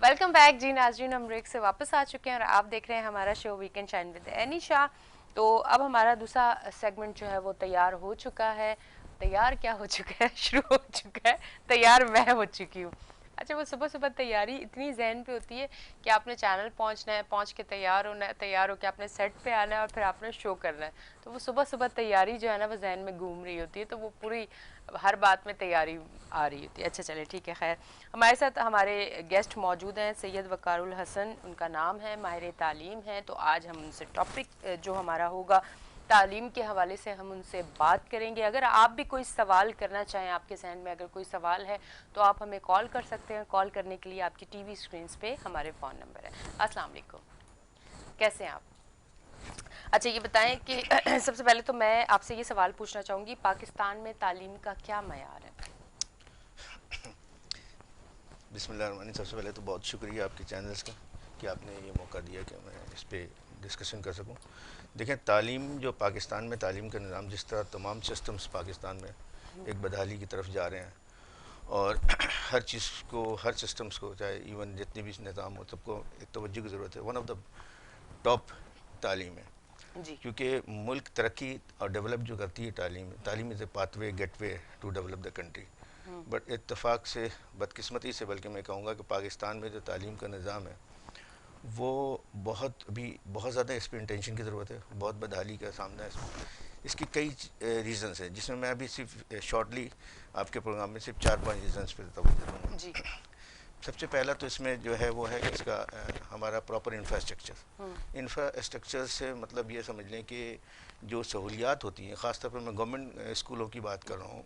Welcome back जी नाजरीन, हम break से वापस आ चुके हैं और आप देख रहे हैं हमारा show weekend shine with Anisha. तो अब हमारा दूसरा सेगमेंट जो है वो तैयार हो चुका है। तैयार क्या हो चुका है शुरू हो चुका है। तैयार मैं हो चुकी हूँ। अच्छा, वो सुबह सुबह तैयारी इतनी जहन पे होती है कि आपने चैनल पहुंचना है, पहुंच के तैयार होना है, तैयार होकर आपने सेट पे आना है और फिर आपने शो करना है। तो वो सुबह सुबह तैयारी जो है ना वो जहन में घूम रही होती है, तो वो पूरी हर बात में तैयारी आ रही होती है। अच्छा चले ठीक है, खैर हमारे साथ हमारे गेस्ट मौजूद हैं सैयद वकारुल हसन उनका नाम है, माहिर तालीम है। तो आज हम उनसे टॉपिक जो हमारा होगा तालीम के हवाले से हम उनसे बात करेंगे। अगर आप भी कोई सवाल करना चाहें, आपके जहन में अगर कोई सवाल है तो आप हमें कॉल कर सकते हैं। कॉल करने के लिए आपकी टीवी स्क्रीन पे हमारे फ़ोन नंबर है। अस्सलाम वालेकुम, कैसे हैं आप? अच्छा ये बताएं कि सबसे पहले तो मैं आपसे ये सवाल पूछना चाहूँगी, पाकिस्तान में तालीम का क्या मयार है? बिस्मिल्लाहिर्रहमानिर्रहीम। सबसे पहले तो बहुत शुक्रिया आपके चैनल्स का कि आपने ये मौका दिया कि मैं इस पर डिस्कशन कर सकूं। देखें, तालीम जो पाकिस्तान में तालीम का निज़ाम, जिस तरह तमाम सिस्टम्स पाकिस्तान में एक बदहाली की तरफ जा रहे हैं और हर चीज़ को, हर सिस्टम्स को, चाहे इवन जितने भी निज़ाम हो, सबको एक तवज्जो की ज़रूरत है। वन ऑफ द टॉप तालीम है, जी। क्योंकि मुल्क तरक्की और डेवलप जो करती है तालीम is a pathway gateway to develop the country. But इत्तेफाक से, बदकिस्मती से बल्कि मैं कहूँगा कि पाकिस्तान में जो तालीम का निज़ाम है वो बहुत ज़्यादा इस पर इंटेंशन की ज़रूरत है। बहुत बदहाली का सामना है इसमें। इसकी कई रीज़न्स हैं, जिसमें मैं अभी सिर्फ शॉर्टली आपके प्रोग्राम में सिर्फ 4-5 रीज़न्स पर तवज्जो जी। दूँगा। सबसे पहला तो इसमें जो है वो है कि इसका हमारा प्रॉपर इंफ्रास्ट्रक्चर से मतलब ये समझ लें कि जो सहूलियात होती हैं, ख़ासतौर पर मैं गवर्नमेंट स्कूलों की बात कर रहा हूँ,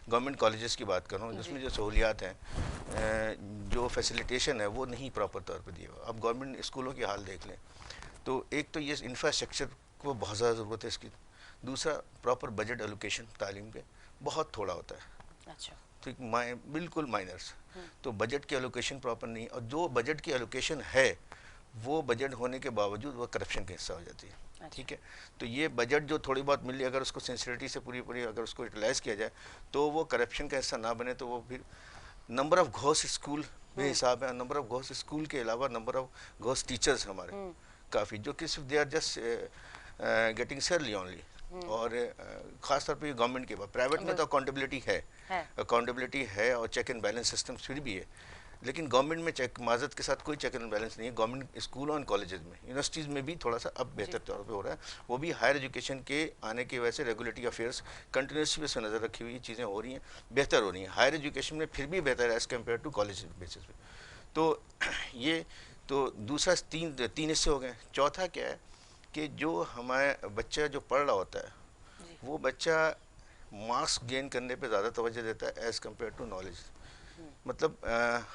गवर्नमेंट कॉलेजेस की बात कर रहा हूँ, जिसमें जो सहूलियात हैं, जो फैसिलिटेशन है वो नहीं प्रॉपर तौर पर दिया हुआ। अब गवर्नमेंट स्कूलों की हाल देख लें तो एक तो ये इंफ्रास्ट्रक्चर को बहुत ज़्यादा ज़रूरत है इसकी। दूसरा, प्रॉपर बजट एलोकेशन तालीम के बहुत थोड़ा होता है। अच्छा। ठीक, बिल्कुल माइनर्स। तो बजट की एलोकेशन प्रॉपर नहीं, और जो बजट की एलोकेशन है वो बजट होने के बावजूद वो करप्शन का हिस्सा हो जाती है। अच्छा। ठीक है, तो ये बजट जो थोड़ी बहुत मिली, अगर उसको सिंसियरिटी से पूरी पूरी अगर उसको यूटिलाइज़ किया जाए तो वो करप्शन का हिस्सा ना बने, तो वो फिर नंबर ऑफ घोस्ट स्कूल बेहिसाब है। नंबर ऑफ घोस्ट स्कूल के अलावा नंबर ऑफ घोस्ट टीचर्स हमारे काफ़ी, जो कि सिर्फ they are just getting salary only. और ख़ास तौर पे गवर्नमेंट के बाद, प्राइवेट में तो अकाउंटेबिलिटी है, अकाउंटेबिलिटी है और चेक एंड बैलेंस सिस्टम फिर भी है, लेकिन गवर्नमेंट में चेक माजत के साथ कोई चेक एंड बैलेंस नहीं है। गवर्नमेंट स्कूल और कॉलेजेस में, यूनिवर्सिटीज़ में भी थोड़ा सा अब बेहतर तौर पे हो रहा है। वो भी हायर एजुकेशन के आने की वजह से रेगुलेटरी अफेयर्स कंटिन्यूसली पे नज़र रखी हुई चीज़ें हो रही हैं, बेहतर हो रही हैं। हायर एजुकेशन में फिर भी बेहतर है as compare to college basis पे। तो ये तो दूसरा तीन हिस्से हो गए। चौथा क्या है कि जो हमारे बच्चा जो पढ़ रहा होता है, वो बच्चा मार्क्स गेन करने पे ज़्यादा तवज्जो देता है एज़ कम्पेयर टू नॉलेज। मतलब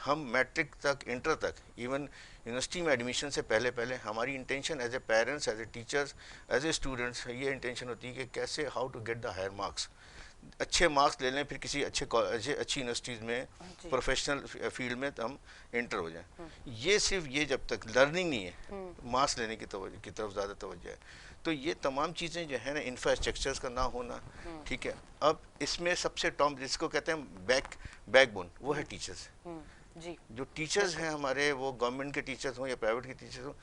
हम मैट्रिक तक, इंटर तक, इवन यूनिवर्सिटी में एडमिशन से पहले पहले हमारी intention as a parents, as a teachers, as a students, ये इंटेंशन होती है कि कैसे how to get the higher marks, अच्छे मार्क्स ले लें, फिर किसी अच्छे कॉलेज, अच्छी यूनिवर्सिटीज़ में, प्रोफेशनल फील्ड में हम इंटर हो जाएं। ये सिर्फ ये जब तक लर्निंग नहीं है, मार्क्स लेने की तरफ ज़्यादा तवज्जो है। तो ये तमाम चीज़ें जो है ना, इंफ्रास्ट्रक्चर्स का ना होना, ठीक है। अब इसमें सबसे टॉप जिसको कहते हैं बैकबोन, वो है टीचर्स। जी। जो टीचर्स हैं हमारे, वो गवर्नमेंट के टीचर्स हों या प्राइवेट के टीचर्स हों,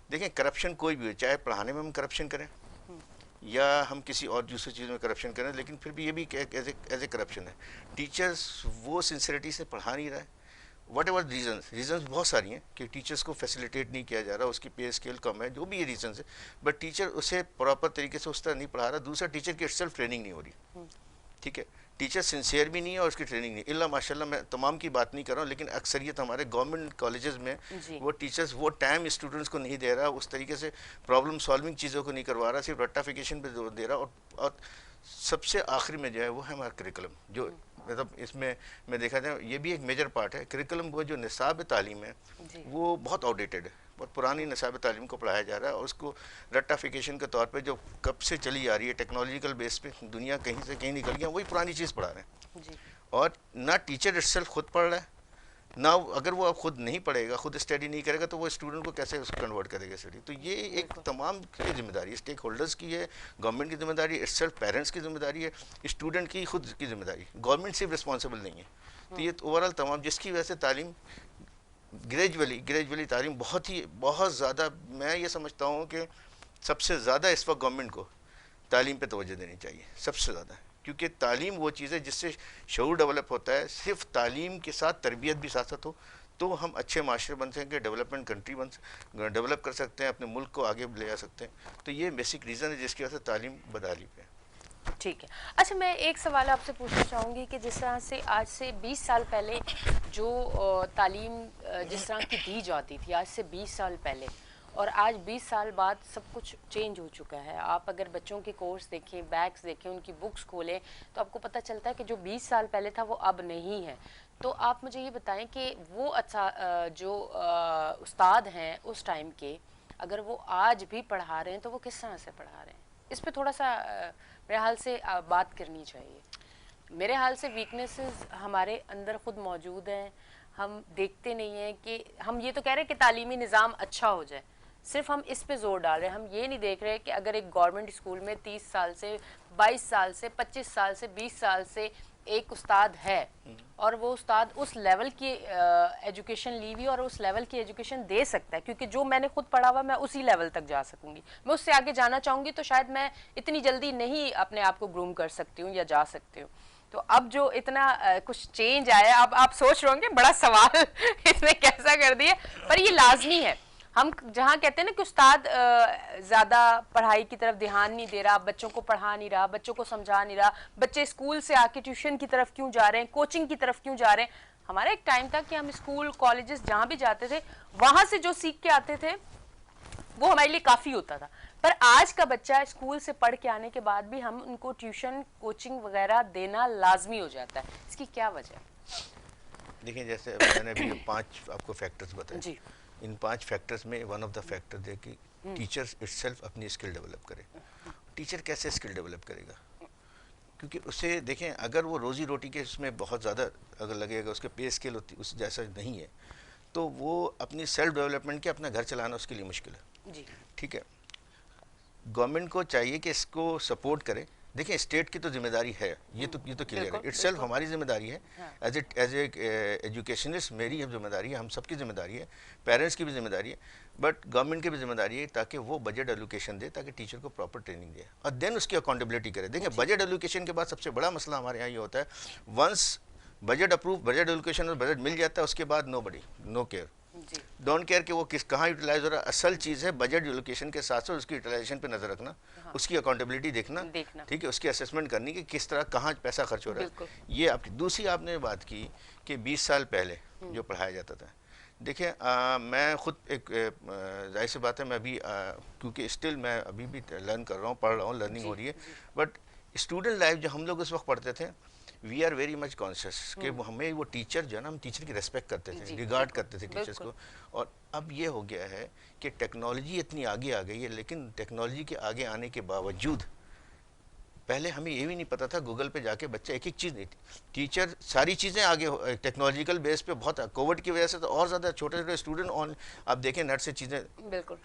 देखें करप्शन कोई भी हो, चाहे पढ़ाने में हम करप्शन करें या हम किसी और दूसरी चीज़ में करप्शन करें, लेकिन फिर भी ये भी एज ए करप्शन है। टीचर्स वो सिंसियरिटी से पढ़ा नहीं रहा है, वट एवर रीजन्स बहुत सारी हैं कि टीचर्स को फैसिलिटेट नहीं किया जा रहा, उसकी पे स्केल कम है, जो भी ये रीजन है, बट टीचर उसे प्रॉपर तरीके से उस तरह नहीं पढ़ा रहा। दूसरा, टीचर की सेल्फ ट्रेनिंग नहीं हो रही। ठीक है, टीचर सिंसियर भी नहीं है और उसकी ट्रेनिंग नहीं, इल्ला माशाल्लाह, मैं तमाम की बात नहीं कर रहा हूँ, लेकिन अक्सरियत हमारे गवर्नमेंट कॉलेजेस में वो टीचर्स वो टाइम स्टूडेंट्स को नहीं दे रहा, उस तरीके से प्रॉब्लम सॉल्विंग चीज़ों को नहीं करवा रहा, सिर्फ रट्टाफिकेशन पे जोर दे रहा। और सबसे आखिरी में जो है वो है हमारा करिकुलम, जो मतलब इसमें मैं देखा जाए ये भी एक मेजर पार्ट है करिकुलम। वो जो निसाब तालीम है वो बहुत आउटडेटेड है, बहुत पुरानी निसाब तालीम को पढ़ाया जा रहा है, और उसको रट्टाफिकेशन के तौर पे जो कब से चली आ रही है, टेक्नोलॉजिकल बेस पे दुनिया कहीं से कहीं निकल गया, वही पुरानी चीज़ पढ़ा रहे हैं। और ना टीचर इटसेल्फ खुद पढ़ रहा है, ना अगर वो खुद नहीं पढ़ेगा, खुद स्टडी नहीं करेगा, तो वो स्टूडेंट को कैसे उसको कन्वर्ट करेगा स्टडी। तो ये एक तमाम की जिम्मेदारी स्टेक होल्डर्स की है, गवर्नमेंट की जिम्मेदारी, इटसेल्फ पेरेंट्स की जिम्मेदारी है, स्टूडेंट की खुद की जिम्मेदारी। गवर्नमेंट सिर्फ रिस्पॉन्सिबल नहीं है। तो ये ओवरऑल तमाम, जिसकी वजह से तालीम ग्रेजुअली तालीम बहुत ज़्यादा, मैं ये समझता हूँ कि सबसे ज़्यादा इस वक्त गवर्नमेंट को तालीम पे तवज्जो देनी चाहिए, सबसे ज़्यादा, क्योंकि तालीम वो चीज़ है जिससे शऊर डेवलप होता है। सिर्फ तालीम के साथ तरबियत भी साथ साथ हो तो हम अच्छे माशरे बन सकेंगे, डेवलपमेंट कंट्री डेवलप कर सकते हैं, अपने मुल्क को आगे ले जा सकते हैं। तो ये बेसिक रीज़न है जिसकी वजह से तालीम बदहाली पे। ठीक है। अच्छा, मैं एक सवाल आपसे पूछना चाहूँगी कि जिस तरह से आज से 20 साल पहले जो तालीम जिस तरह की दी जाती थी आज से 20 साल पहले, और आज 20 साल बाद सब कुछ चेंज हो चुका है। आप अगर बच्चों के कोर्स देखें, बैग्स देखें, उनकी बुक्स खोलें तो आपको पता चलता है कि जो 20 साल पहले था वो अब नहीं है। तो आप मुझे ये बताएं कि वो अच्छा जो उस्ताद हैं उस टाइम के, अगर वो आज भी पढ़ा रहे हैं तो वो किस तरह से पढ़ा रहे हैं? इस पे थोड़ा सा मेरे हाल से बात करनी चाहिए। मेरे हाल से वीकनेसेस हमारे अंदर खुद मौजूद हैं, हम देखते नहीं हैं कि हम ये तो कह रहे हैं कि तालीमी निज़ाम अच्छा हो जाए, सिर्फ हम इस पे जोर डाल रहे हैं। हम ये नहीं देख रहे कि अगर एक गवर्नमेंट स्कूल में 30 साल से 22 साल से 25 साल से 20 साल से एक उस्ताद है और वो उस्ताद उस लेवल की एजुकेशन ली हुई और उस लेवल की एजुकेशन दे सकता है, क्योंकि जो मैंने खुद पढ़ा हुआ मैं उसी लेवल तक जा सकूंगी। मैं उससे आगे जाना चाहूँगी तो शायद मैं इतनी जल्दी नहीं अपने आप को ग्रूम कर सकती हूँ या जा सकती हूँ। तो अब जो इतना कुछ चेंज आया, अब आप सोच रहे होंगे बड़ा सवाल इसने कैसा कर दिया, पर ये लाजमी है। हम जहाँ कहते हैं ना कि उस्ताद ज़्यादा पढ़ाई की तरफ ध्यान नहीं दे रहा, बच्चों को पढ़ा नहीं रहा, बच्चों को समझा नहीं रहा, बच्चे स्कूल से आके ट्यूशन की तरफ क्यों जा रहे हैं, कोचिंग की तरफ क्यों जा रहे हैं। हमारा एक टाइम था कि हम स्कूल कॉलेजेस जहाँ भी जाते थे वहाँ से जो सीख के आते थे वो हमारे लिए काफ़ी होता था। पर आज का बच्चा स्कूल से पढ़ के आने के बाद भी हम उनको ट्यूशन कोचिंग वगैरह देना लाजमी हो जाता है। इसकी क्या वजह है? देखिए, जैसे मैंने अभी 5 आपको फैक्टर्स बताए जी। इन 5 फैक्टर्स में वन ऑफ द फैक्टर है कि टीचर्स इटसेल्फ अपनी स्किल डेवलप करे। टीचर कैसे स्किल डेवलप करेगा? क्योंकि उसे देखें, अगर वो रोजी रोटी के उसमें बहुत ज़्यादा अगर लगेगा, उसके पे स्केल होती उस जैसा नहीं है, तो वो अपनी सेल्फ डेवलपमेंट के अपना घर चलाना उसके लिए मुश्किल है जी। ठीक है। गवर्नमेंट को चाहिए कि इसको सपोर्ट करे। देखिए, स्टेट की तो जिम्मेदारी है, ये तो क्लियर है, इटसेल्फ हमारी जिम्मेदारी है। एज ए एजुकेशनिस्ट मेरी जिम्मेदारी है, हम सबकी जिम्मेदारी है, पेरेंट्स की भी जिम्मेदारी है, बट गवर्नमेंट की भी जिम्मेदारी है ताकि वो बजट एलोकेशन दे, ताकि टीचर को प्रॉपर ट्रेनिंग दे और देन उसकी अकाउंटेबिलिटी करे। देखिए, बजट एलोकेशन के बाद सबसे बड़ा मसला हमारे यहाँ ये होता है, once budget approve, budget allocation और बजट मिल जाता है, उसके बाद नो केयर, डोंट केयर कि वो कहाँ यूटिलाइज हो रहा है। असल चीज़ है बजट एलोकेशन के साथ साथ उसकी यूटिलाइजेशन पे नजर रखना, उसकी अकाउंटेबिलिटी देखना, ठीक है, उसकी असेसमेंट करनी कि किस तरह कहाँ पैसा खर्च हो रहा है। ये आपकी दूसरी आपने बात की कि 20 साल पहले जो पढ़ाया जाता था। देखिए, मैं खुद एक जाहिर सी बात है, मैं अभी क्योंकि स्टिल मैं अभी भी लर्न कर रहा हूँ, पढ़ रहा हूँ, लर्निंग हो रही है, बट स्टूडेंट लाइफ जो हम लोग उस वक्त पढ़ते थे, we are very much conscious कि हमें वो टीचर जो है ना, हम टीचर की रेस्पेक्ट करते थे, रिगार्ड करते थे टीचर्स को। और अब ये हो गया है कि टेक्नोलॉजी इतनी आगे आ गई है, लेकिन टेक्नोलॉजी के आगे आने के बावजूद पहले हमें ये भी नहीं पता था, गूगल पे जाके बच्चा एक चीज़ नहीं, टीचर सारी चीज़ें आगे टेक्नोलॉजिकल बेस पे बहुत, कोविड की वजह से तो और ज़्यादा छोटे छोटे स्टूडेंट ऑन, आप देखें नेट से चीज़ें, बिल्कुल।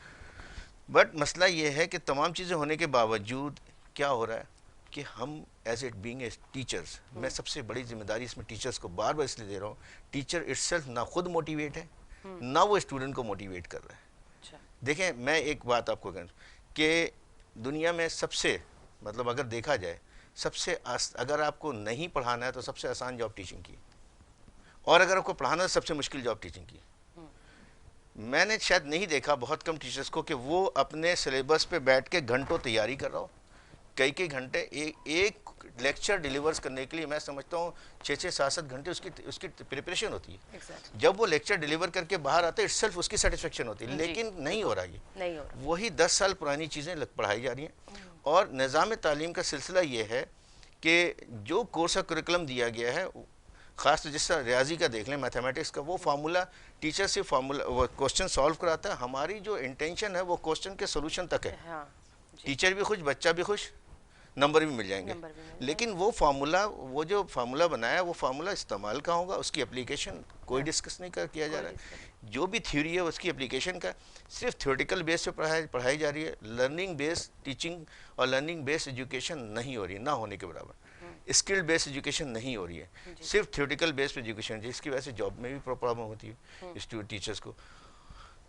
बट मसला ये है कि तमाम चीज़ें होने के बावजूद क्या हो रहा है कि हम as it being a teachers, मैं सबसे बड़ी जिम्मेदारी इसमें टीचर्स को बार बार इसलिए दे रहा हूँ, टीचर इटसेल्फ ना खुद मोटिवेट है ना वो स्टूडेंट को मोटिवेट कर रहा है। अच्छा। देखें, मैं एक बात आपको कहूँ कि दुनिया में सबसे, मतलब अगर देखा जाए, सबसे अगर आपको नहीं पढ़ाना है तो सबसे आसान जॉब टीचिंग की, और अगर आपको पढ़ाना है सबसे मुश्किल जॉब टीचिंग की। मैंने शायद नहीं देखा बहुत कम टीचर्स को कि वो अपने सिलेबस पे बैठ के घंटों तैयारी कर रहा हो, कई घंटे एक लेक्चर डिलीवर्स करने के लिए मैं समझता हूँ 6-7 घंटे उसकी प्रिपरेशन होती है। जब वो लेक्चर डिलीवर करके बाहर आते हैं, इटसेल्फ उसकी सेटिस्फेक्शन होती है, लेकिन नहीं हो रहा, ये नहीं हो रहा। वही 10 साल पुरानी चीज़ें पढ़ाई जा रही हैं। और निज़ाम तालीम का सिलसिला ये है कि जो कोर्स का करिकुलम दिया गया है, ख़ास जिस तरह रियाजी का देख लें, मैथमेटिक्स का, वो फार्मूला टीचर से फार्मूला वो क्वेश्चन सॉल्व कराता है। हमारी जो इंटेंशन है वो क्वेश्चन के सोल्यूशन तक है। टीचर भी खुश, बच्चा भी खुश, नंबर भी मिल जाएंगे। लेकिन वो फार्मूला, वो जो फार्मूला बनाया, वो फार्मूला इस्तेमाल का होगा, उसकी एप्लीकेशन कोई डिस्कस नहीं किया जा रहा है। जो भी थ्योरी है उसकी एप्लीकेशन का सिर्फ थ्योरेटिकल बेस पे पढ़ाई जा रही है। लर्निंग बेस्ड टीचिंग और लर्निंग बेस्ड एजुकेशन नहीं हो रही है, ना होने के बराबर। स्किल बेस्ड एजुकेशन नहीं हो रही है, सिर्फ थ्योरेटिकल बेस्ड एजुकेशन, जिसकी वजह से जॉब में भी प्रॉब्लम होती है स्टूडेंट टीचर्स को।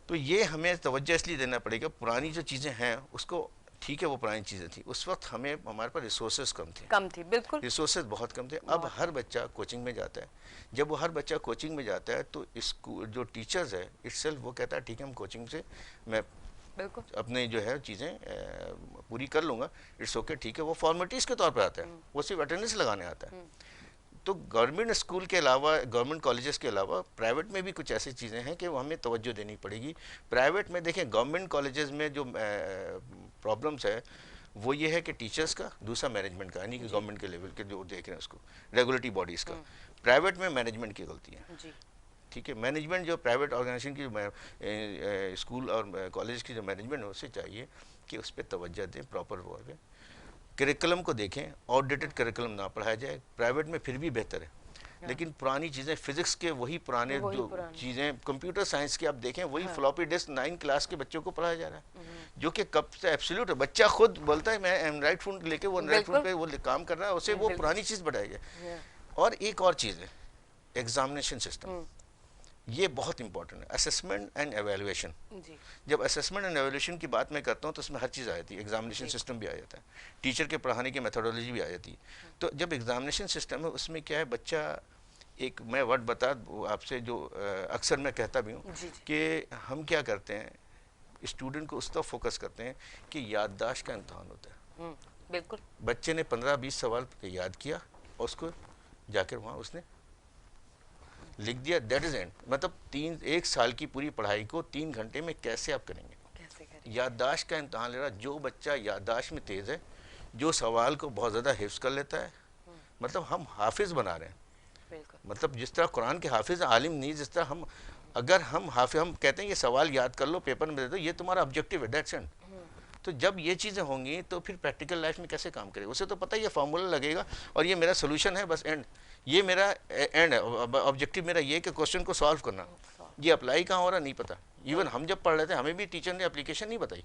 तो ये हमें तवज्जो इसलिए देना पड़ेगा, पुरानी जो चीज़ें हैं उसको, ठीक है वो पुरानी चीज़ें थी, उस वक्त हमें हमारे पास रिसोर्सेज कम थी, बिल्कुल रिसोर्सेज बहुत कम थे। अब हर बच्चा कोचिंग में जाता है, जब वो हर बच्चा कोचिंग में जाता है तो स्कूल जो टीचर्स है इटसेल्फ वो कहता है ठीक है हम कोचिंग से मैं बिल्कुल अपने जो है चीज़ें पूरी कर लूँगा, इट्स ओके, ठीक है। वो फॉर्मेलिटीज़ के तौर पे आता है, वो सिर्फ अटेंडेंस लगाने आता है। तो गवर्नमेंट स्कूल के अलावा, गवर्नमेंट कॉलेजेस के अलावा प्राइवेट में भी कुछ ऐसी चीज़ें हैं कि वो हमें तवज्जो देनी पड़ेगी। प्राइवेट में देखें, गवर्नमेंट कॉलेजेस में जो प्रॉब्लम्स है वो ये है कि टीचर्स का, दूसरा मैनेजमेंट का, यानी कि गवर्नमेंट के लेवल के जो देख रहे हैं उसको, रेगुलेटरी बॉडीज़ का। प्राइवेट में मैनेजमेंट की गलती है, ठीक है। मैनेजमेंट जो प्राइवेट ऑर्गेनाइजेशन की स्कूल और कॉलेज की जो मैनेजमेंट है उससे चाहिए कि उस पर तवज्जो दें, प्रॉपर वो है। करिकुलम को देखें, आउटडेटेड करिकुलम ना पढ़ाया जाए, प्राइवेट में फिर भी बेहतर है, लेकिन पुरानी चीज़ें, फिजिक्स के वही पुराने जो चीज़ें, कंप्यूटर साइंस की आप देखें वही फ्लॉपी डिस्क 9 क्लास के बच्चों को पढ़ाया जा रहा है, जो कि कब से एब्सोल्यूट है। बच्चा खुद बोलता है मैं एंड्रॉइड फ़ोन लेके वो एंड्रॉइड फ़ोन पे वो काम कर रहा है, उसे वो पुरानी चीज़ पढ़ाई जाए। और एक और चीज़ है एग्जामिनेशन सिस्टम, ये बहुत इंपॉर्टेंट है, असेसमेंट एंड एवेल्युएशन। जब असेसमेंट एंड एवेल्युएशन की बात मैं करता हूँ तो उसमें हर चीज़ आ जाती है, एग्जामिनेशन सिस्टम भी आ जाता है, टीचर के पढ़ाने की मेथोडोलॉजी भी आ जाती है। तो जब एग्जामिनेशन सिस्टम है उसमें क्या है, बच्चा एक, मैं वर्ड बता आपसे जो अक्सर मैं कहता भी हूँ कि हम क्या करते हैं, स्टूडेंट को उस तरफ फोकस करते हैं कि याददाश्त का इम्तहान होता है। बिल्कुल, बच्चे ने 15-20 सवाल याद किया और उसको जाकर वहाँ उसने लिख दिया, दैट इज एंड। मतलब 1 साल की पूरी पढ़ाई को 3 घंटे में कैसे आप करेंगे? याददाश्त का इम्तहान ले रहा। जो बच्चा याददाश्त में तेज़ है, जो सवाल को बहुत ज़्यादा हिफ्ज़ कर लेता है, मतलब हम हाफिज़ बना रहे हैं। मतलब जिस तरह कुरान के हाफिज़ आलिम नहीं, जिस तरह हम, अगर हम हाफिज़, हम कहते हैं ये सवाल याद कर लो पेपर में दे दो, ये तुम्हारा ऑब्जेक्टिव है, दैट्स एंड। तो जब ये चीज़ें होंगी तो फिर प्रैक्टिकल लाइफ में कैसे काम करेगा? उसे तो पता ही है फार्मूला लगेगा और ये मेरा सोल्यूशन है, बस एंड, ये मेरा एंड है, ऑब्जेक्टिव मेरा ये कि क्वेश्चन को सॉल्व करना। ये अप्लाई कहाँ हो रहा नहीं पता। इवन हम जब पढ़ रहे थे हमें भी टीचर ने एप्लीकेशन नहीं बताई,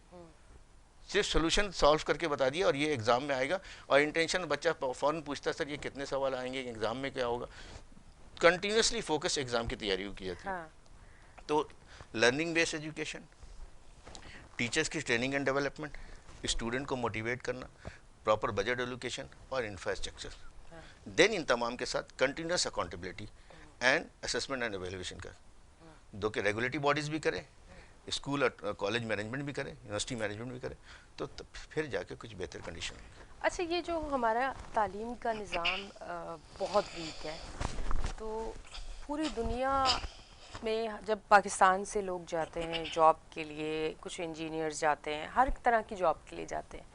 सिर्फ सोल्यूशन सॉल्व करके बता दिया और ये एग्ज़ाम में आएगा। और इंटेंशन बच्चा फ़ौरन पूछता सर ये कितने सवाल आएंगे, एग्ज़ाम में क्या होगा। कंटिन्यूसली फोकस एग्ज़ाम की तैयारी की जाती है। तो लर्निंग बेस्ड एजुकेशन, टीचर्स की ट्रेनिंग एंड डेवलपमेंट, स्टूडेंट को मोटिवेट करना, प्रॉपर बजट एलोकेशन और इंफ्रास्ट्रक्चर, देन इन तमाम के साथ continuous accountability and assessment and evaluation का, दो के रेगुलेटरी बॉडीज़ भी करें, स्कूल और कॉलेज मैनेजमेंट भी करें, यूनिवर्सिटी मैनेजमेंट भी करें, तो फिर जाके कुछ बेहतर कंडीशन। अच्छा, ये जो हमारा तालीम का निज़ाम बहुत वीक है, तो पूरी दुनिया में जब पाकिस्तान से लोग जाते हैं जॉब के लिए, कुछ इंजीनियर्स जाते हैं, हर तरह की जॉब के लिए जाते हैं,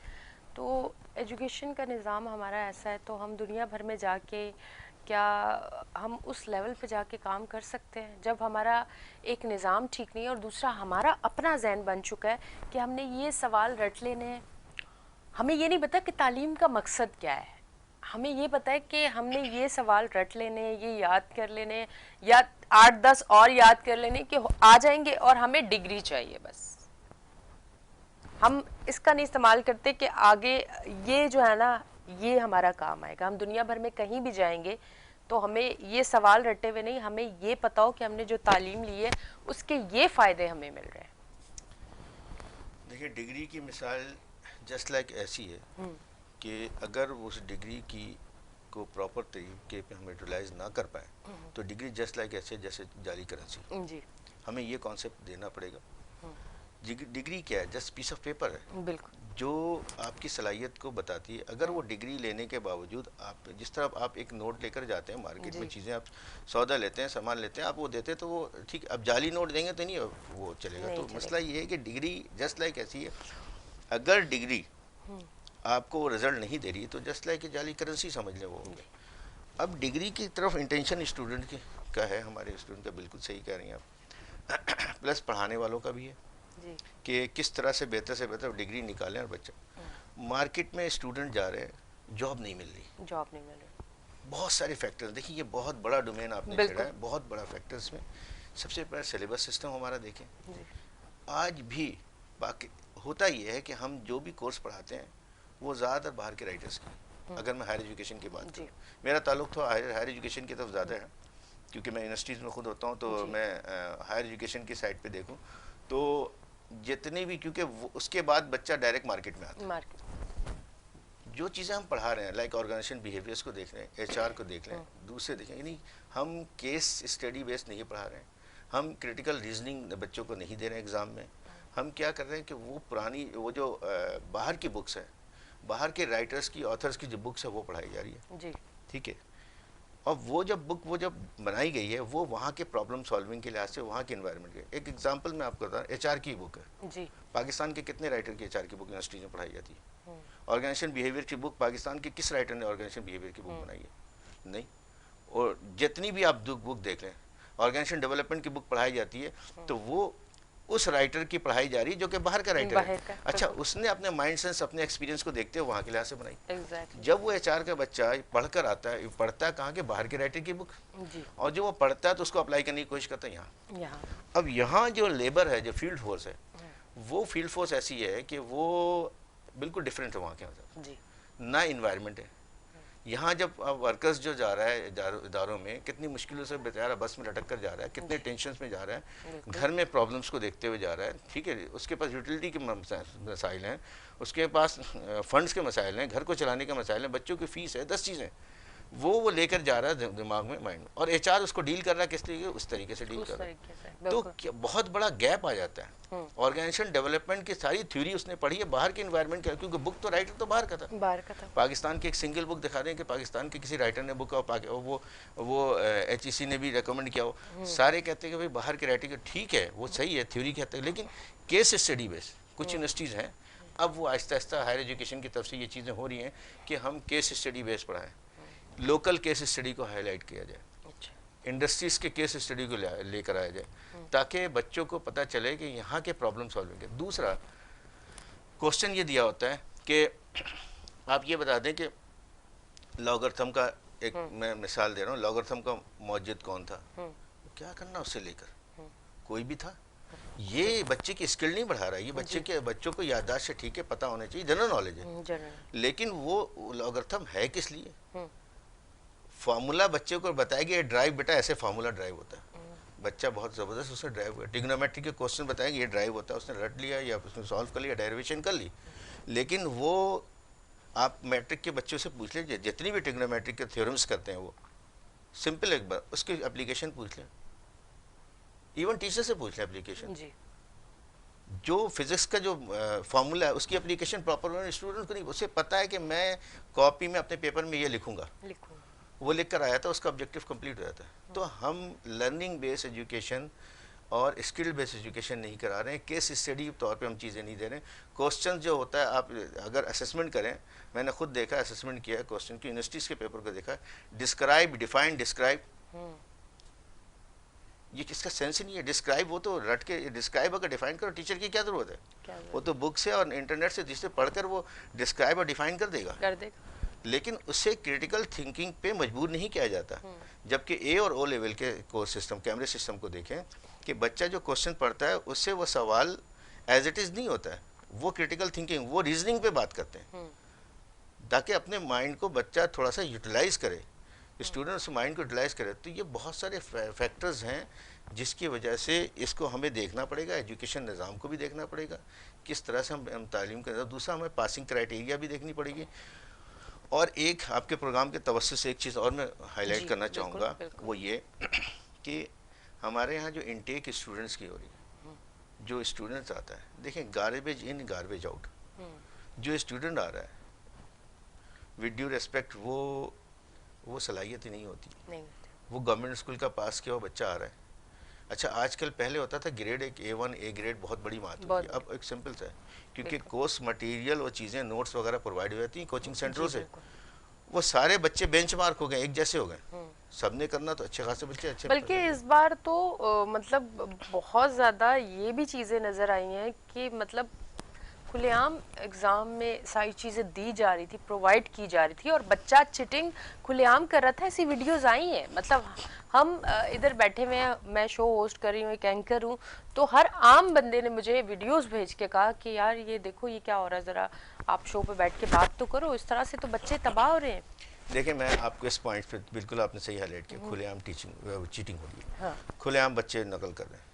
तो एजुकेशन का निज़ाम हमारा ऐसा है, तो हम दुनिया भर में जाके क्या हम उस लेवल पे जाके काम कर सकते हैं जब हमारा एक निज़ाम ठीक नहीं है और दूसरा हमारा अपना जहन बन चुका है कि हमने ये सवाल रट लेने हैं। हमें ये नहीं पता कि तालीम का मकसद क्या है, हमें ये पता है कि हमने ये सवाल रट लेने, ये याद कर लेने, या 8-10 और याद कर लेने कि आ जाएंगे और हमें डिग्री चाहिए बस। हम इसका नहीं इस्तेमाल करते कि आगे ये जो है ना, ये हमारा काम आएगा। हम दुनिया भर में कहीं भी जाएंगे तो हमें ये सवाल रटे हुए नहीं, हमें ये पता हो कि हमने जो तालीम ली है उसके ये फ़ायदे हमें मिल रहे हैं। देखिए, डिग्री की मिसाल जस्ट लाइक ऐसी है कि अगर उस डिग्री की को प्रॉपर तरीके पे हम यूटिलाइज ना कर पाए तो डिग्री जस्ट लाइक ऐसे जैसे जाली करेंसी जी। हमें ये कॉन्सेप्ट देना पड़ेगा। डिग्री क्या है? जस्ट पीस ऑफ पेपर है, बिल्कुल, जो आपकी सलाहियत को बताती है। अगर वो डिग्री लेने के बावजूद आप, जिस तरह आप एक नोट लेकर जाते हैं मार्केट में, चीज़ें आप सौदा लेते हैं, सामान लेते हैं, आप वो देते हैं तो वो ठीक, अब जाली नोट देंगे तो नहीं वो चलेगा। तो मसला ये है कि डिग्री जस्ट लाइक ऐसी है, अगर डिग्री आपको वो रिजल्ट नहीं दे रही तो जस्ट लाइक जाली करेंसी समझ लें वो हो गया। अब डिग्री की तरफ इंटेंशन स्टूडेंट की का है, हमारे स्टूडेंट का, बिल्कुल सही कह रही हैं आप। प्लस पढ़ाने वालों का भी है कि किस तरह से बेहतर डिग्री निकालें। और बच्चा मार्केट में स्टूडेंट जा रहे हैं, जॉब नहीं मिल रही, बहुत सारे फैक्टर्स। देखिए, ये बहुत बड़ा डोमेन आपने छेड़ा है, बहुत बड़ा फैक्टर्स में। सबसे पहले सिलेबस सिस्टम हमारा देखें, आज भी बाकी होता ये है कि हम जो भी कोर्स पढ़ाते हैं वो ज़्यादातर बाहर के राइटर्स के, अगर मैं हायर एजुकेशन की बात करूँ, मेरा ताल्लुक तो हायर एजुकेशन की तरफ ज़्यादा है, क्योंकि मैं यूनिवर्सिटीज़ में खुद होता हूँ, तो मैं हायर एजुकेशन की साइड पे देखूँ तो जितनी भी, क्योंकि उसके बाद बच्चा डायरेक्ट मार्केट में आता है। जो चीज़ें हम पढ़ा रहे हैं, लाइक ऑर्गेनाइजेशन बिहेवियर्स को देख रहे हैं, एचआर को देख लें, दूसरे देखें, यानी हम केस स्टडी बेस्ड नहीं पढ़ा रहे हैं, हम क्रिटिकल रीजनिंग बच्चों को नहीं दे रहे हैं एग्ज़ाम में। हम क्या कर रहे हैं कि वो पुरानी, वो जो बाहर की बुक्स है, बाहर के राइटर्स की, ऑथर्स की जो बुक्स है वो पढ़ाई जा रही है जी, ठीक है। और वो जब बनाई गई है वो वहाँ के प्रॉब्लम सॉल्विंग के लिहाज से, वहाँ के एनवायरनमेंट के। एक एग्जांपल मैं आपको बताऊँ, एचआर की बुक है जी, पाकिस्तान के कितने राइटर की एचआर की बुक यूनिवर्सिटी में पढ़ाई जाती है? ऑर्गेनाइजेशन बिहेवियर की बुक पाकिस्तान के किस राइटर ने ऑर्गेनाइजेशन बिहेवियर की बुक बनाई है? नहीं। और जितनी भी आप बुक देख लें, ऑर्गेनाइजेशन डेवलपमेंट की बुक पढ़ाई जाती है तो वो उस राइटर की पढ़ाई जा रही है जो कि बाहर का राइटर है। अच्छा, उसने अपने माइंड सेंस, अपने एक्सपीरियंस को देखते हुए वहाँ के लिहाज से बनाई। जब वो एचआर का बच्चा पढ़कर आता है, पढ़ता है कहाँ के? बाहर के राइटर की बुक, और जो वो पढ़ता है तो उसको अप्लाई करने की कोशिश करता है यहाँ। अब यहाँ जो लेबर है, जो फील्ड फोर्स है, वो फील्ड फोर्स ऐसी है कि वो बिल्कुल डिफरेंट है वहाँ के ना इन्वायरमेंट है। यहाँ जब वर्कर्स जो जा रहा है इदारों में, कितनी मुश्किलों से बेचारा बस में लटक कर जा रहा है, कितने टेंशन में जा रहा है, घर में प्रॉब्लम्स को देखते हुए जा रहा है, ठीक है। उसके पास यूटिलिटी के मसाइल हैं, उसके पास फंड्स के मसाइल हैं, घर को चलाने के मसाइल हैं, बच्चों की फीस है, 10 चीज़ें वो लेकर जा रहा है दिमाग में, माइंड में। और एचआर उसको डील कर रहा है किस तरीके? उस तरीके से डील कर रहा है। तो बहुत बड़ा गैप आ जाता है। ऑर्गेनाइजेशन डेवलपमेंट की सारी थ्योरी उसने पढ़ी है बाहर के एनवायरनमेंट के, क्योंकि बुक तो राइटर तो बाहर का था। पाकिस्तान की एक सिंगल बुक दिखा दें कि पाकिस्तान के किसी राइटर ने बुक, वो HEC ने भी रिकमेंड किया हो, सारे कहते हैं कि भाई बाहर के राइटर, ठीक है वो सही है, थ्योरी कहते हैं, लेकिन केस स्टडी बेस कुछ यूनिवर्सिटीज़ हैं, अब वो आहिस्ता आहिस्ता हायर एजुकेशन की तरफ से ये चीज़ें हो रही हैं कि हम केस स्टडी बेस पढ़ाएं, लोकल केस स्टडी को हाईलाइट किया जाए, इंडस्ट्रीज़ के केस स्टडी को लेकर आया जाए, ताकि बच्चों को पता चले कि यहाँ के प्रॉब्लम सॉल्विंग है। दूसरा क्वेश्चन ये दिया होता है कि आप ये बता दें कि लॉगरिथम का एक मैं मिसाल दे रहा हूँ, लॉगरिथम का मौजूद कौन था, क्या करना उससे लेकर, कोई भी था। ये बच्चे की स्किल नहीं बढ़ा रहा है, ये बच्चों को याददाश्त से ठीक है पता होना चाहिए, जनरल नॉलेज है, लेकिन वो लॉगरिथम है किस लिए? फार्मूला बच्चे को बताएगी, ड्राइव बेटा ऐसे फार्मूला ड्राइव होता है, बच्चा बहुत ज़बरदस्त उससे ड्राइव हुआ। ट्रिग्नोमेट्री के क्वेश्चन बताएंगे ये ड्राइव होता है, उसने रट लिया या उसने सॉल्व कर लिया, डेरिवेशन कर ली। लेकिन वो आप मैट्रिक के बच्चों से पूछ लीजिए, जितनी भी ट्रिग्नोमेट्रिक के थ्योरम्स करते हैं वो सिंपल, एक बार उसकी एप्लीकेशन पूछ लें, इवन टीचर से पूछ लें एप्लीकेशन, जो फिजिक्स का जो फार्मूला है उसकी एप्लीकेशन प्रॉपर स्टूडेंट को नहीं, उसे पता है कि मैं कॉपी में अपने पेपर में ये लिखूंगा, वो लिख कर आया था, उसका ऑब्जेक्टिव कंप्लीट हो जाता है। तो हम लर्निंग बेस्ड एजुकेशन और स्किल बेस्ड एजुकेशन नहीं करा रहे हैं, केस स्टडी तौर पे हम चीज़ें नहीं दे रहे हैं। क्वेश्चन जो होता है, आप अगर असेसमेंट करें, मैंने खुद देखा, असेसमेंट किया है क्वेश्चन की, यूनिवर्सिटीज़ के पेपर को देखा, डिस्क्राइब, डिफाइन, डिस्क्राइब, ये किसका सेंस ही नहीं है। डिस्क्राइब वो तो रट के, डिस्क्राइब अगर डिफाइन करो, टीचर की क्या ज़रूरत है? वो तो बुक से और इंटरनेट से जिससे पढ़कर वो डिस्क्राइब और डिफाइन कर देगा, लेकिन उससे क्रिटिकल थिंकिंग पे मजबूर नहीं किया जाता। जबकि ए और ओ लेवल के कोर्स सिस्टम, कैमरे सिस्टम को देखें कि बच्चा जो क्वेश्चन पढ़ता है उससे वो सवाल एज इट इज़ नहीं होता है, वो क्रिटिकल थिंकिंग, वो रीजनिंग पे बात करते हैं, ताकि अपने माइंड को बच्चा थोड़ा सा यूटिलाइज करे, स्टूडेंट उस माइंड को यूटिलाइज करे। तो ये बहुत सारे फैक्टर्स हैं जिसकी वजह से इसको हमें देखना पड़ेगा, एजुकेशन निज़ाम को भी देखना पड़ेगा, किस तरह से हम तालीम करें। दूसरा हमें पासिंग क्राइटेरिया भी देखनी पड़ेगी। और एक आपके प्रोग्राम के तवज्जुह से एक चीज़ और मैं हाईलाइट करना चाहूँगा, वो ये कि हमारे यहाँ जो इनटेक स्टूडेंट्स की हो रही है, जो स्टूडेंट्स आता है, देखें गार्बेज इन गार्बेज आउट, जो स्टूडेंट आ रहा है विद ड्यू रेस्पेक्ट वो सलाहियत ही नहीं होती, वो गवर्नमेंट स्कूल का पास किया हुआ बच्चा आ रहा है। अच्छा, आजकल पहले होता था ग्रेड एक A1 A ग्रेड बहुत बड़ी बात होती है, अब एक सिंपल सा है, क्योंकि कोर्स मटेरियल और चीज़ें नोट्स वगैरह प्रोवाइड हो जाती हैं कोचिंग सेंटरों से, वो सारे बच्चे बेंचमार्क हो गए, एक जैसे हो गए, सबने करना तो अच्छे खासे बच्चे अच्छे। बल्कि इस बार तो मतलब बहुत ज़्यादा ये भी चीज़ें नज़र आई हैं कि मतलब खुलेआम एग्ज़ाम में सारी चीज़ें दी जा रही थी, प्रोवाइड की जा रही थी, और बच्चा चिटिंग खुलेआम कर रहा था। ऐसी वीडियोस आई हैं, मतलब हम इधर बैठे हुए हैं, मैं शो होस्ट कर रही हूँ, एक एंकर हूँ, तो हर आम बंदे ने मुझे वीडियोस भेज के कहा कि यार ये देखो ये क्या हो रहा है, ज़रा आप शो पे बैठ के बात तो करो, इस तरह से तो बच्चे तबाह हो रहे हैं। देखिए, मैं आपको इस पॉइंट पे बिल्कुल आपने सही हाईलाइट किया, खुलेआम टीचिंग चीटिंग हो रही है, हाँ। खुलेआम बच्चे नकल कर रहे हैं।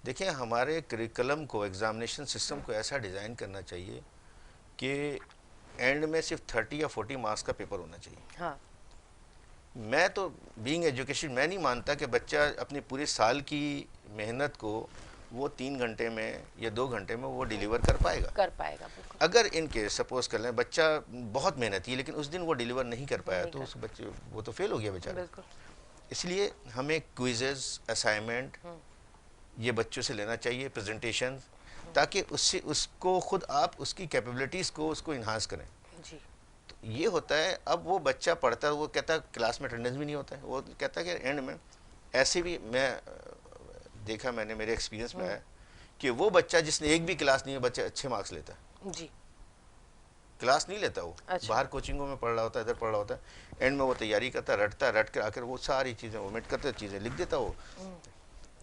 देखिए, हमारे करिकुलम को, एग्जामिनेशन सिस्टम को ऐसा डिज़ाइन करना चाहिए कि एंड में सिर्फ 30 या 40 मार्क्स का पेपर होना चाहिए। हाँ। मैं तो बीइंग एजुकेशन, मैं नहीं मानता कि बच्चा अपनी पूरे साल की मेहनत को वो 3 घंटे में या 2 घंटे में वो डिलीवर कर पाएगा। बिल्कुल। अगर इनके सपोज कर लें बच्चा बहुत मेहनती है लेकिन उस दिन वो डिलीवर नहीं कर पाया, तो उस बच्चे वो तो फेल हो गया बेचारा। बिल्कुल। इसलिए हमें क्विजेज, असाइनमेंट ये बच्चों से लेना चाहिए, प्रेजेंटेशन, ताकि उससे उसको खुद आप उसकी कैपेबिलिटीज़ को उसको इन्हांस करें। जी। ये होता है, अब वो बच्चा पढ़ता है, वो कहता है क्लास में अटेंडेंस भी नहीं होता है, वो कहता है कि एंड में ऐसे भी मैं देखा, मैंने मेरे एक्सपीरियंस में आया कि वो बच्चा जिसने एक भी क्लास नहीं है, बच्चा अच्छे मार्क्स लेता है। जी। क्लास नहीं लेता वो, अच्छा। बाहर कोचिंगों में पढ़ रहा होता है, इधर पढ़ रहा होता है, एंड में वो तैयारी करता है, रटता है, रट कर आकर वो सारी चीज़ें ओमिट करते, चीज़ें लिख देता वो,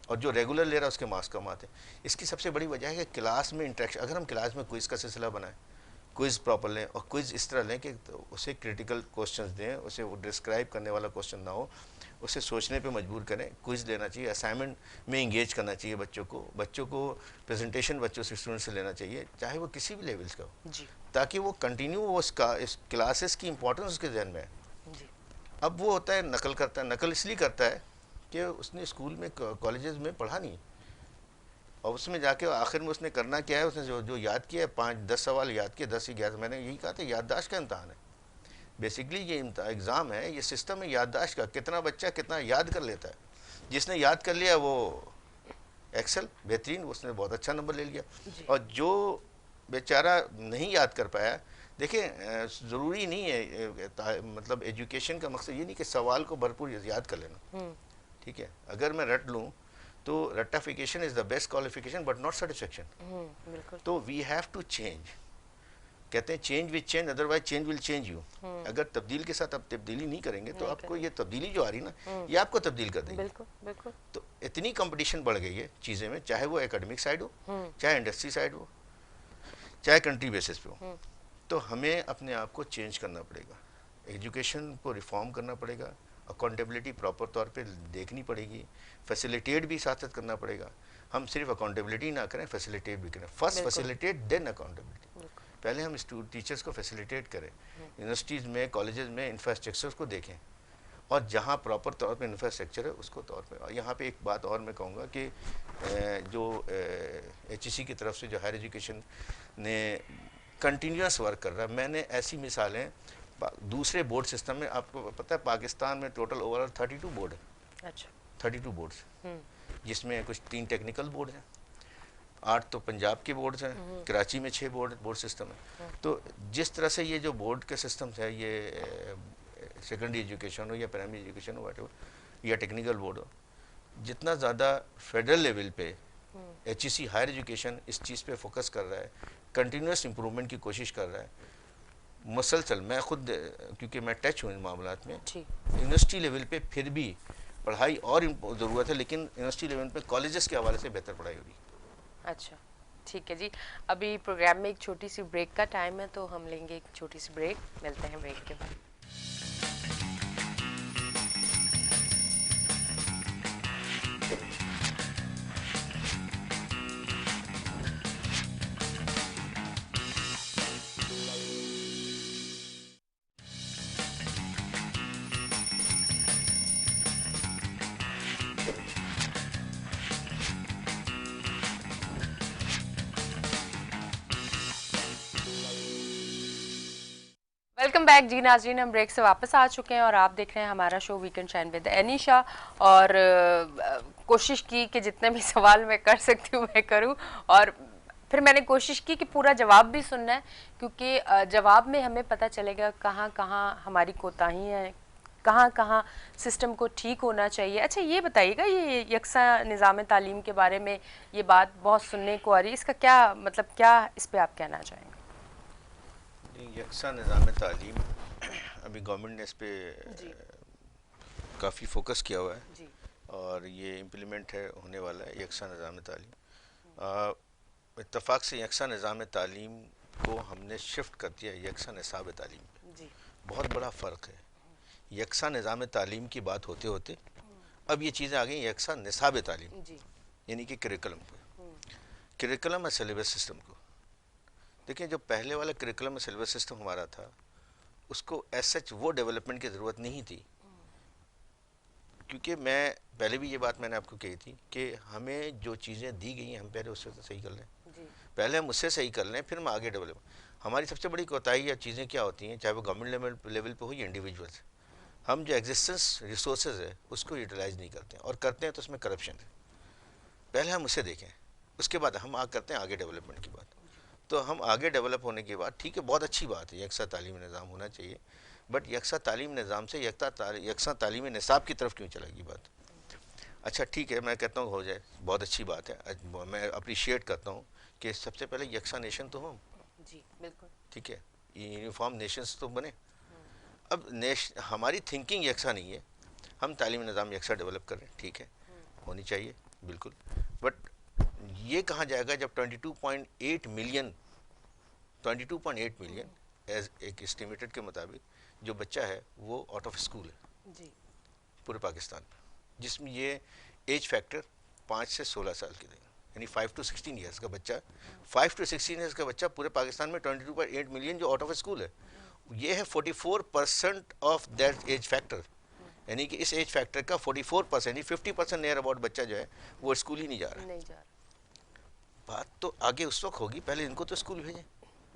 और जो रेगुलर ले रहा है उसके मार्क्स कम आते हैं। इसकी सबसे बड़ी वजह है कि क्लास में इंटरेक्शन, अगर हम क्लास में क्विज़ का सिलसिला बनाएं, क्विज़ प्रॉपर लें, और क्विज़ इस तरह लें कि उसे क्रिटिकल क्वेश्चंस दें, उसे वो डिस्क्राइब करने वाला क्वेश्चन ना हो, उसे सोचने पे मजबूर करें, क्विज़ लेना चाहिए, असाइनमेंट में इंगेज करना चाहिए बच्चों को प्रेजेंटेशन बच्चों से, स्टूडेंट से लेना चाहिए, चाहे वो किसी भी लेवल्स का हो, जी। ताकि वो कंटिन्यू वो इस क्लासेस की इंपॉर्टेंस उसके जहन में है। जी। अब वो होता है नकल करता है, नकल इसलिए करता है कि उसने स्कूल में, कॉलेजेस में पढ़ा नहीं, और उसमें जाके आखिर में उसने करना क्या है, उसने जो याद किया है, 5-10 सवाल याद किए, 10 ही 11, मैंने यही कहा था, याददाश्त का इम्तहान है बेसिकली, ये एग्ज़ाम है, ये सिस्टम है याददाश्त का, कितना बच्चा कितना याद कर लेता है। जिसने याद कर लिया वो एक्सेल बेहतरीन, उसने बहुत अच्छा नंबर ले लिया, और जो बेचारा नहीं याद कर पाया, देखिए ज़रूरी नहीं है, मतलब एजुकेशन का मकसद ये नहीं कि सवाल को भरपूर याद कर लेना, ठीक है, अगर मैं रट लूँ तो रट्टाफिकेशन is the best qualification but not satisfaction. तो वी हैव टू चेंज, कहते हैं change with change, otherwise change will change you. अगर तब्दील के साथ आप तब्दीली नहीं करेंगे तो आपको ये तब्दीली जो आ रही ना, ये आपको तब्दील कर देगी। बिल्कुल बिल्कुल। तो इतनी कंपटीशन बढ़ गई है चीज़ें में, चाहे वो एकेडमिक साइड हो, चाहे इंडस्ट्री साइड हो, चाहे कंट्री बेसिस पे हो, तो हमें अपने आप को चेंज करना पड़ेगा, एजुकेशन को रिफॉर्म करना पड़ेगा, अकाउंटेबिलिटी प्रॉपर तौर पे देखनी पड़ेगी, फैसिलिटेट भी साथ साथ करना पड़ेगा। हम सिर्फ अकाउंटेबिलिटी ना करें, फैसिलिटेट भी करें, फर्स्ट फैसिलिटेट देन अकाउंटेबिलिटी। पहले हम टीचर्स को फैसिलिटेट करें, यूनिवर्सिटीज़ में, कॉलेजेस में इंफ्रास्ट्रक्चर को देखें, और जहाँ प्रॉपर तौर पे इंफ्रास्ट्रक्चर है उसको तौर पे। और यहाँ पे एक बात और मैं कहूँगा कि जो HEC की तरफ से जो हायर एजुकेशन ने कंटिन्यूस वर्क कर रहा है, मैंने ऐसी मिसालें दूसरे बोर्ड सिस्टम में, आपको पता है पाकिस्तान में टोटल ओवरऑल 32 बोर्ड है। अच्छा। 32 बोर्ड्स, जिसमें कुछ 3 टेक्निकल बोर्ड हैं, 8 तो पंजाब के बोर्ड्स हैं, कराची में 6 बोर्ड सिस्टम है। तो जिस तरह से ये जो बोर्ड के सिस्टम्स है, ये सेकेंडरी एजुकेशन हो या प्राइमरी एजुकेशन हो या टेक्निकल बोर्ड हो, जितना ज़्यादा फेडरल लेवल पे HEC हायर एजुकेशन इस चीज़ पे फोकस कर रहा है, कंटिन्यूस इम्प्रूवमेंट की कोशिश कर रहा है, मुसलसल, मैं खुद क्योंकि मैं टच हूँ इन मामलात में, यूनिवर्सिटी लेवल पे फिर भी पढ़ाई और ज़रूरत है, लेकिन यूनिवर्सिटी लेवल पे कॉलेजेस के हवाले से बेहतर पढ़ाई होगी। अच्छा, ठीक है जी। अभी प्रोग्राम में एक छोटी सी ब्रेक का टाइम है, तो हम लेंगे एक छोटी सी ब्रेक, मिलते हैं ब्रेक के बाद। वेलकम बैक जी नाज़रीन, हम ब्रेक से वापस आ चुके हैं और आप देख रहे हैं हमारा शो वीकेंड शाइन विद एनीशा। और कोशिश की कि जितने भी सवाल मैं कर सकती हूँ मैं करूँ, और फिर मैंने कोशिश की कि पूरा जवाब भी सुनना है, क्योंकि जवाब में हमें पता चलेगा कहाँ कहाँ हमारी कोताही है, कहाँ कहाँ सिस्टम को ठीक होना चाहिए। अच्छा ये बताइएगा, ये यकसा निज़ाम तालीम के बारे में ये बात बहुत सुनने को आ रही है, इसका क्या मतलब, क्या इस पर आप कहना चाहेंगे? यकसा निज़ाम तालीम, अभी गवर्नमेंट ने इस पे काफ़ी फोकस किया हुआ है जी। और ये इम्प्लीमेंट है होने वाला है यकसा निज़ाम तालीम। इत्तफाक से यकसा निज़ाम तालीम को हमने शिफ्ट कर दिया यकसा निसाब तालीम पे। जी। बहुत बड़ा फ़र्क है। यकसा निज़ाम तालीम की बात होते होते अब ये चीज़ें आ गई यकसा निसाब तालीम, जी। यानी कि करिकुलम पे। करिकुलम और सिलेबस सिस्टम को देखिए, जो पहले वाला करिकुलम और सिलेबस सिस्टम हमारा था उसको एज सच वो डेवलपमेंट की ज़रूरत नहीं थी, क्योंकि मैं पहले भी ये बात मैंने आपको कही थी कि हमें जो चीज़ें दी गई हैं हम पहले उससे तो सही कर लें। जी। पहले हम उससे सही कर लें फिर हम आगे डेवलप। हमारी सबसे बड़ी कोताही या चीज़ें क्या होती हैं, चाहे वो गवर्नमेंट लेवल पे हो या इंडिविजुअल्स, हम जो एग्जिस्टेंस रिसोर्सेज है उसको यूटिलाइज नहीं करते हैं, और करते हैं तो उसमें करप्शन है। पहले हम उसे देखें, उसके बाद हम करते हैं आगे डेवलपमेंट की बात। तो हम आगे डेवलप होने के बाद ठीक है, बहुत अच्छी बात है, यकसा तालीमी निज़ाम होना चाहिए, बट यकसा तालीम निज़ाम से यकसा तालीमी निसाब की तरफ क्यों चलेगी बात। अच्छा ठीक है, मैं कहता हूँ हो जाए, बहुत अच्छी बात है, मैं अप्रिशिएट करता हूँ कि सबसे पहले यकसा नेशन तो हो। जी बिल्कुल। ठीक है, यूनिफॉर्म नेशंस तो बने। अब हमारी थिंकिंग यकसा नहीं है, हम तालीमी निज़ाम यकसा डेवलप करें, ठीक है, होनी चाहिए बिल्कुल, बट ये कहाँ जाएगा जब 22.8 मिलियन एज एक एस्टिमेटेड के मुताबिक जो बच्चा है वो आउट ऑफ स्कूल है जी। पूरे पाकिस्तान में, जिसमें ये एज फैक्टर 5 से 16 साल के देगा, यानी 5 to 16 ईयर्स का बच्चा, 5 to 16 ईयर्स का बच्चा पूरे पाकिस्तान में 22.8 मिलियन जो आउट ऑफ स्कूल है, ये है 44% ऑफ दैट एज फैक्टर। यानी कि इस एज फैक्टर का 44% यानी 50% नियर अबाउट बच्चा जो है वो स्कूल ही नहीं जा रहा है। नहीं जा रहा। बात तो आगे उस वक्त होगी, पहले इनको तो स्कूल भेजें।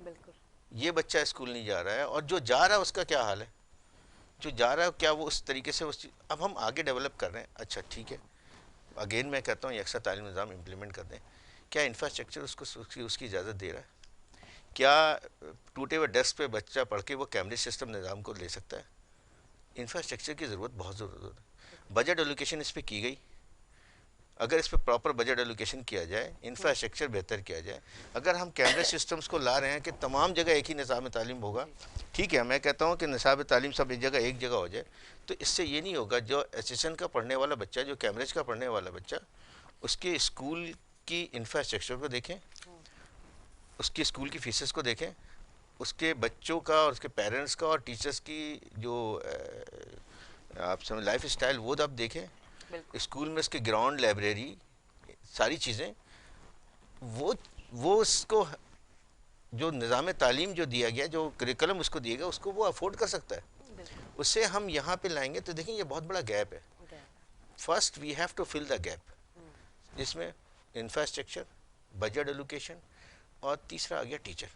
बिल्कुल। ये बच्चा स्कूल नहीं जा रहा है और जो जा रहा है उसका क्या हाल है, जो जा रहा है क्या वो उस तरीके से अब हम आगे डेवलप कर रहे हैं, अच्छा ठीक है, अगेन मैं कहता हूँ यकसा तालीम निज़ाम इम्प्लीमेंट कर दें। क्या इंफ्रास्ट्रक्चर उसको उसकी इजाज़त दे रहा है? क्या टूटे हुए डेस्क पे बच्चा पढ़ के वो कैमरेज सिस्टम निज़ाम को ले सकता है? इंफ्रास्ट्रक्चर की ज़रूरत बहुत ज़रूरत है। बजट एलोकेशन इस पर की गई, अगर इस पर प्रॉपर बजट एलोकेशन किया जाए, इंफ्रास्ट्रक्चर बेहतर किया जाए, अगर हम कैमरे सिस्टम्स को ला रहे हैं कि तमाम जगह एक ही निसाब तालीम होगा, ठीक है, मैं कहता हूँ कि निसाब तालीम सब एक जगह हो जाए, तो इससे ये नहीं होगा जो एसएसएन का पढ़ने वाला बच्चा, जो कैमरेज का पढ़ने वाला बच्चा, उसके स्कूल की इंफ्रास्ट्रक्चर को देखें, उसकी स्कूल की फीसेस को देखें, उसके बच्चों का और उसके पेरेंट्स का और टीचर्स की जो आप समझ लाइफ स्टाइल वो आप देखें, स्कूल में उसके ग्राउंड, लाइब्रेरी, सारी चीज़ें, वो उसको जो निज़ाम तालीम जो दिया गया, जो करिकुलम उसको दिया गया, उसको वो अफोर्ड कर सकता है। उससे हम यहाँ पे लाएंगे तो देखें ये बहुत बड़ा गैप है। First we have to fill the gap, जिसमें इंफ्रास्ट्रक्चर, बजट एलोकेशन, और तीसरा आ गया टीचर।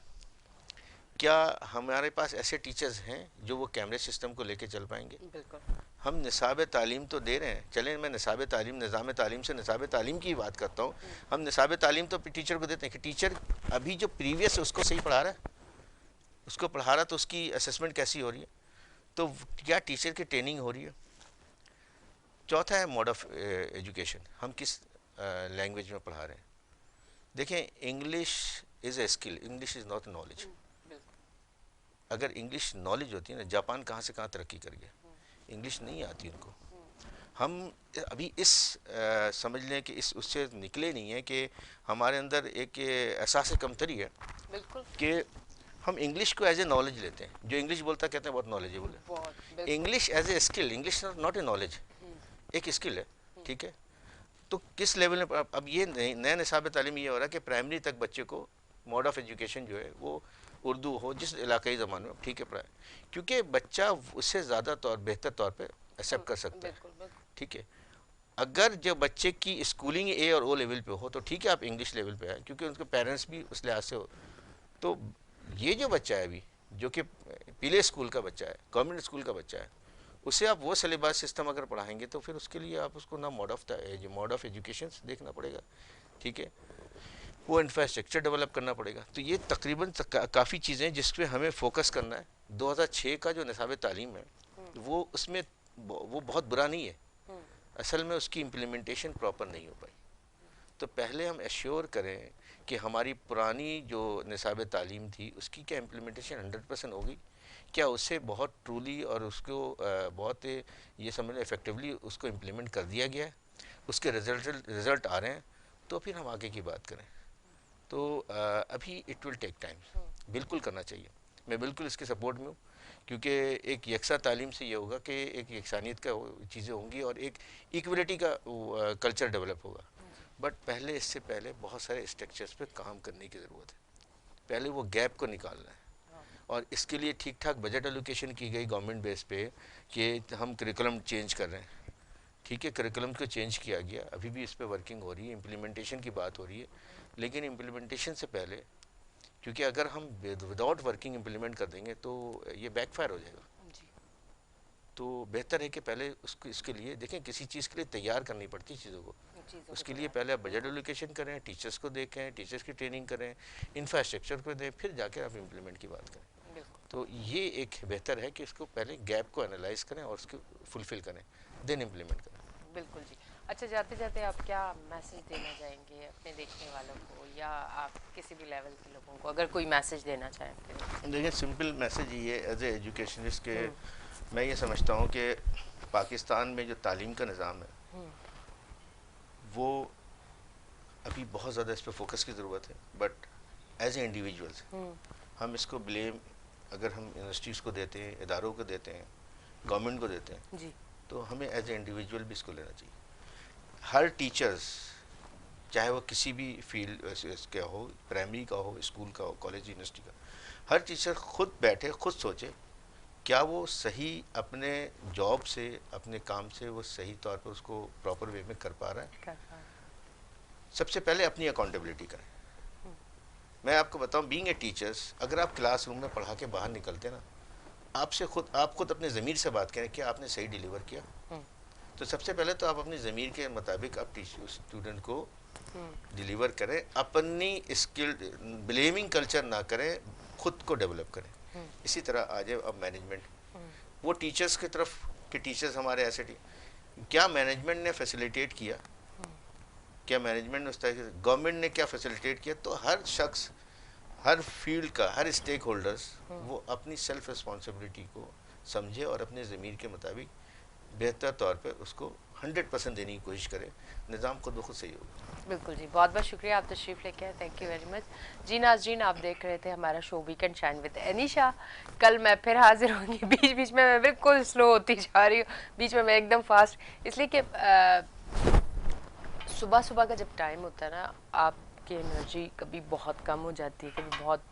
क्या हमारे पास ऐसे टीचर्स हैं जो वो कैमरे सिस्टम को लेके चल पाएंगे? बिल्कुल। हम निसाब तालीम तो दे रहे हैं, चलें मैं निसाब तालीम, निज़ाम तालीम से निसाब तालीम की बात करता हूँ। हम निसाब तालीम तो टीचर को देते हैं कि टीचर अभी जो प्रीवियस है उसको सही पढ़ा रहा है, उसको पढ़ा रहा, तो उसकी असेसमेंट कैसी हो रही है, तो क्या टीचर की ट्रेनिंग हो रही है। चौथा है मोड ऑफ एजुकेशन, हम किस लैंग्वेज में पढ़ा रहे हैं। देखें, English is a skill, English is not knowledge. अगर इंग्लिश नॉलेज होती है ना, जापान कहाँ से कहाँ तरक्की कर गया, इंग्लिश नहीं आती उनको। हम अभी इस समझ लें कि इस उससे निकले नहीं है कि हमारे अंदर एक एहसास कमतरी है कि हम इंग्लिश को एज ए नॉलेज लेते हैं। जो इंग्लिश बोलता कहते हैं बहुत नॉलेजेबल है। English as a skill, English not a knowledge, एक स्किल है, ठीक है। तो किस लेवल में अब ये नया निसाब तालीम ये हो रहा है कि प्राइमरी तक बच्चे को मोड ऑफ एजुकेशन जो है वो उर्दू हो, जिस इलाकाई ज़बान में, ठीक है, पढ़ाए, क्योंकि बच्चा उससे ज़्यादा बेहतर तौर पे एक्सेप्ट कर सकता है, ठीक है। अगर जो बच्चे की स्कूलिंग ए और ओ लेवल पे हो तो ठीक है, आप इंग्लिश लेवल पे आए, क्योंकि उनके पेरेंट्स भी उस लिहाज से हो। तो ये जो बच्चा है अभी, जो कि पीले स्कूल का बच्चा है, गवर्नमेंट स्कूल का बच्चा है, उसे आप वो सिलेबस सिस्टम अगर पढ़ाएंगे तो फिर उसके लिए आप उसको ना मोड ऑफ एजुकेशन देखना पड़ेगा, ठीक है, वो इंफ्रास्ट्रक्चर डेवलप करना पड़ेगा। तो ये तकरीबन काफ़ी चीज़ें जिस पर हमें फोकस करना है। 2006 का जो निसाब तालीम है वो उसमें वो बहुत बुरा नहीं है, असल में उसकी इम्प्लीमेंटेशन प्रॉपर नहीं हो पाई। तो पहले हम एश्योर करें कि हमारी पुरानी जो निसाब तालीम थी उसकी क्या इम्प्लीमेंटेशन 100% होगी, क्या उससे बहुत ट्रूली और उसको बहुत ये समझ लो इफ़ेक्टिवली उसको इम्प्लीमेंट कर दिया गया है, उसके रिज़ल्ट आ रहे हैं, तो फिर हम आगे की बात करें। तो अभी इट विल टेक टाइम, बिल्कुल करना चाहिए, मैं बिल्कुल इसके सपोर्ट में हूँ, क्योंकि एक यकसा तालीम से ये होगा कि एक यकसानियत का चीज़ें होंगी और एक इक्वलिटी का कल्चर डेवलप होगा। बट पहले, इससे पहले बहुत सारे स्ट्रक्चर्स पे काम करने की ज़रूरत है, पहले वो गैप को निकालना है, और इसके लिए ठीक ठाक बजट एलोकेशन की गई गवर्नमेंट बेस पे कि हम करिकुलम चेंज कर रहे हैं, ठीक है, करिकुलम को चेंज किया गया, अभी भी इस पे वर्किंग हो रही है, इम्प्लीमेंटेशन की बात हो रही है, लेकिन इम्प्लीमेंटेशन से पहले, क्योंकि अगर हम विदाउट वर्किंग इम्प्लीमेंट कर देंगे तो ये बैकफायर हो जाएगा, तो बेहतर है कि पहले उसको इसके लिए देखें, किसी चीज़ के लिए तैयार करनी पड़ती है चीज़ों को, उसके लिए पहले आप बजट एलोकेशन करें, टीचर्स को देखें, टीचर्स की ट्रेनिंग करें, इंफ्रास्ट्रक्चर को दें, फिर जाके आप इम्प्लीमेंट की बात करें। तो ये एक बेहतर है कि इसको पहले गैप को एनालाइज करें और उसको फुलफिल करें, देन इम्प्लीमेंट करें। बिल्कुल जी। अच्छा, जाते जाते आप क्या मैसेज देना चाहेंगे अपने देखने वालों को, या आप किसी भी लेवल के लोगों को अगर कोई मैसेज देना चाहें? देखिए, सिंपल मैसेज ये एज ए एजुकेशनिस्ट के मैं ये समझता हूँ कि पाकिस्तान में जो तालीम का निज़ाम है वो अभी बहुत ज़्यादा इस पर फोकस की ज़रूरत है, बट एज ए इंडिविजुअल्स हम इसको ब्लेम अगर हम यूनिवर्सिटीज़ को देते हैं, इदारों को देते हैं, गवर्नमेंट को देते हैं जी। तो हमें एज ए इंडिविजुअल भी इसको लेना चाहिए। हर टीचर्स, चाहे वो किसी भी फील्ड का हो, प्राइमरी का हो, स्कूल का हो, कॉलेज, यूनिवर्सिटी का, हर टीचर खुद बैठे, खुद सोचे क्या वो सही अपने जॉब से, अपने काम से वो सही तौर पर उसको प्रॉपर वे में कर पा रहा है। सबसे पहले अपनी अकाउंटेबिलिटी करें। मैं आपको बताऊं, बीइंग ए टीचर्स, अगर आप क्लासरूम में पढ़ा के बाहर निकलते ना, आप खुद अपने ज़मीर से बात करें कि आपने सही डिलीवर किया, तो सबसे पहले तो आप अपनी ज़मीर के मुताबिक आप स्टूडेंट को डिलीवर करें, अपनी स्किल, ब्लेमिंग कल्चर ना करें, खुद को डेवलप करें। इसी तरह आ जाए अब मैनेजमेंट, वो टीचर्स की तरफ कि टीचर्स हमारे ऐसे क्या मैनेजमेंट ने फैसिलिटेट किया, क्या मैनेजमेंट ने उस तरह से, गवर्नमेंट ने क्या फैसिलिटेट किया, तो हर शख्स, हर फील्ड का, हर स्टेक होल्डर्स वो अपनी सेल्फ रिस्पॉन्सिबिलिटी को समझे और अपने ज़मीर के मुताबिक बेहतर तौर पे उसको 100% देने की कोशिश करें, निज़ाम खुद ब खुद सही होगा। बिल्कुल जी, बहुत बहुत शुक्रिया आप तशरीफ़ लेके आए, थैंक यू वेरी मच जी। नाज़रीन, आप देख रहे थे हमारा show weekend shine with Anisha. कल मैं फिर हाजिर होंगी, बीच बीच में मैं बिल्कुल स्लो होती जा रही हूँ, बीच में मैं एकदम फास्ट, इसलिए कि सुबह सुबह का जब टाइम होता है ना, आपकी एनर्जी कभी बहुत कम हो जाती है, कभी बहुत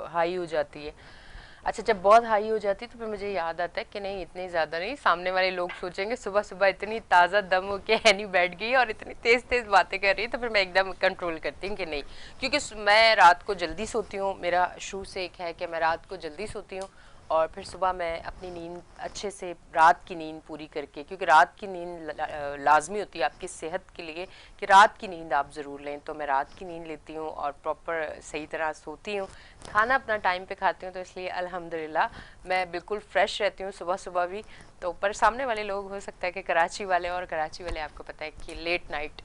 हाई हो जाती है। अच्छा, जब बहुत हाई हो जाती है तो फिर मुझे याद आता है कि नहीं, इतनी ज़्यादा नहीं, सामने वाले लोग सोचेंगे सुबह सुबह इतनी ताज़ा दम हो के हैनी बैठ गई और इतनी तेज़ तेज़ बातें कर रही है, तो फिर मैं एकदम कंट्रोल करती हूँ कि नहीं, क्योंकि मैं रात को जल्दी सोती हूँ, मेरा शुरू से एक है कि मैं रात को जल्दी सोती हूँ और फिर सुबह मैं अपनी नींद अच्छे से, रात की नींद पूरी करके, क्योंकि रात की नींद लाजमी होती है आपकी सेहत के लिए कि रात की नींद आप ज़रूर लें, तो मैं रात की नींद लेती हूँ और प्रॉपर सही तरह सोती हूँ, खाना अपना टाइम पे खाती हूँ, तो इसलिए अल्हम्दुलिल्लाह मैं बिल्कुल फ्रेश रहती हूँ सुबह सुबह भी। तो पर सामने वाले लोग, हो सकता है कि कराची वाले, और कराची वाले आपको पता है कि लेट नाइट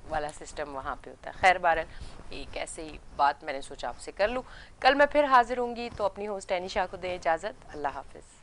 वाला सिस्टम वहाँ पे होता है। खैर बहरहाल, एक ऐसे ही बात मैंने सोचा आपसे कर लूँ। कल मैं फिर हाजिर होंगी, तो अपनी होस्ट एनिशा को दें इजाज़त। अल्लाह हाफिज़।